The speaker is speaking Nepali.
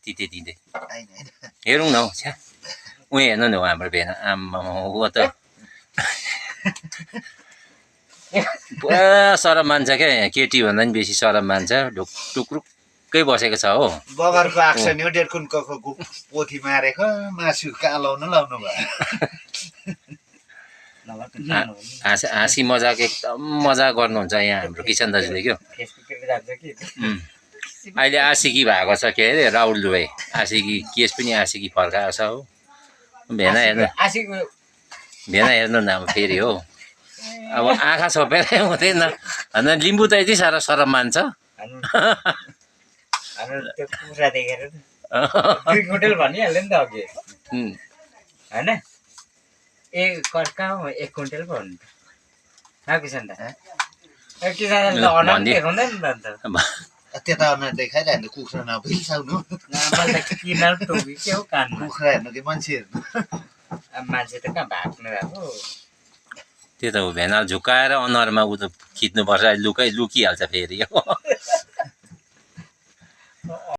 तिते हेरौँ न हौ छ्या उहाँ हेर्नु न हाम्रो भेना आम्मा हो त पुरा सरम मान्छ क्या केटी भन्दा पनि बेसी सरम मान्छ टुक्रुक्कै बसेको छ हो बगरको आक्छ नि हो डेढकुनको पोथी मारेको मासु कहाँ लाउनु भयो हाँसी मजाक एकदम मजा गर्नुहुन्छ यहाँ हाम्रो किसन दाजुले क्या अहिले आशिकी भएको छ के अरे राहुल दुबई आशिकी केस पनि आशिकी फर्काएको छ हो भेना हेर्नु न अब फेरि हो अब आँखा छोपेरै हुँदैन होइन लिम्बू त यति साह्रो सरम मान्छ त्यता देखाइरहनु कुखुरा नबिल्साउनु कुखुरा हेर्नु कि मान्छे हेर्नु मान्छे त कहाँ भाग्नु भएको त्यो त हो भेना झुकाएर अनुहारमा उ त खिच्नुपर्छ लुकिहाल्छ फेरि